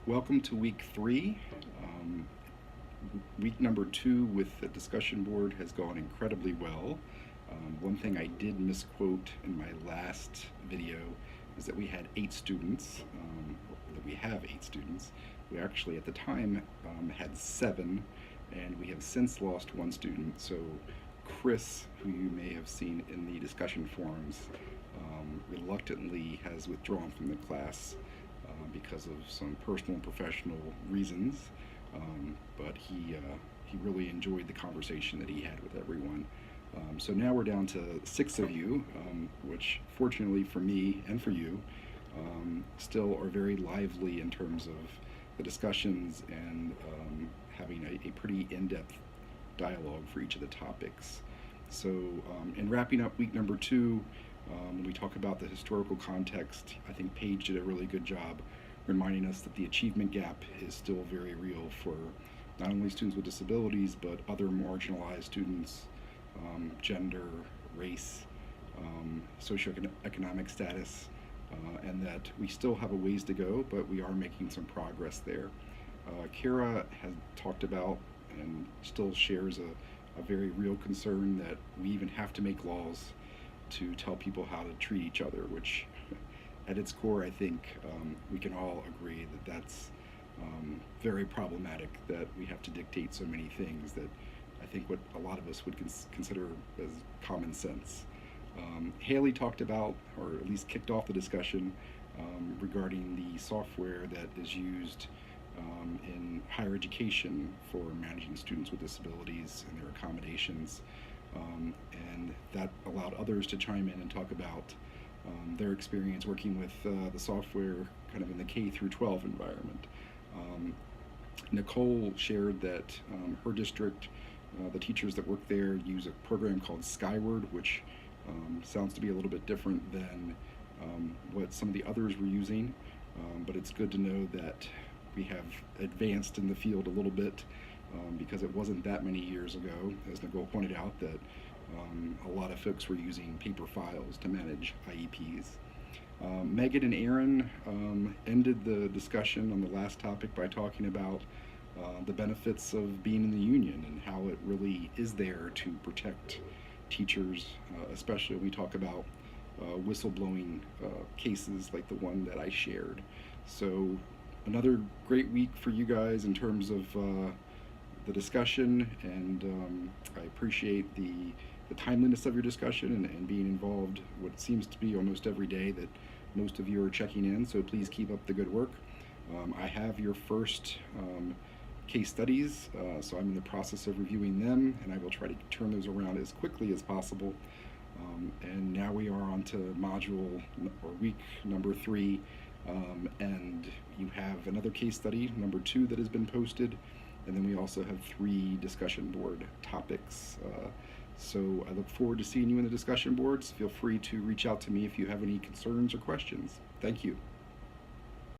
Welcome to week 3. Um, Week number 2 with the discussion board has gone incredibly well. One thing I did misquote in my last video is that we had 8 students, that we have 8 students. We actually at the time had 7, and we have since lost 1 student. So Chris, who you may have seen in the discussion forums, reluctantly has withdrawn from the class because of some personal and professional reasons. But he really enjoyed the conversation that he had with everyone. So now we're down to 6 of you, which fortunately for me and for you, still are very lively in terms of the discussions and having a pretty in-depth dialogue for each of the topics. So in wrapping up week number 2, when we talk about the historical context, I think Paige did a really good job reminding us that the achievement gap is still very real for not only students with disabilities, but other marginalized students, gender, race, socioeconomic status, and that we still have a ways to go, but we are making some progress there. Kara has talked about and still shares a very real concern that we even have to make laws to tell people how to treat each other, which at its core, I think we can all agree that that's very problematic, that we have to dictate so many things that I think what a lot of us would consider as common sense. Haley talked about, or at least kicked off the discussion regarding the software that is used in higher education for managing students with disabilities and their accommodations. And that allowed others to chime in and talk about their experience working with the software kind of in the K through 12 environment. Nicole shared that her district, the teachers that work there use a program called Skyward, which sounds to be a little bit different than what some of the others were using, but it's good to know that we have advanced in the field a little bit because it wasn't that many years ago, as Nicole pointed out, that a lot of folks were using paper files to manage IEPs. Megan and Aaron ended the discussion on the last topic by talking about the benefits of being in the union and how it really is there to protect teachers, especially when we talk about whistleblowing cases like the one that I shared. So another great week for you guys in terms of the discussion, and I appreciate the timeliness of your discussion and being involved what seems to be almost every day that most of you are checking in, so please keep up the good work. I have your first case studies, so I'm in the process of reviewing them, and I will try to turn those around as quickly as possible. And now we are on to module or week number 3, and you have another case study, number 2, that has been posted, and then we also have 3 discussion board topics. So I look forward to seeing you in the discussion boards. Feel free to reach out to me if you have any concerns or questions. Thank you.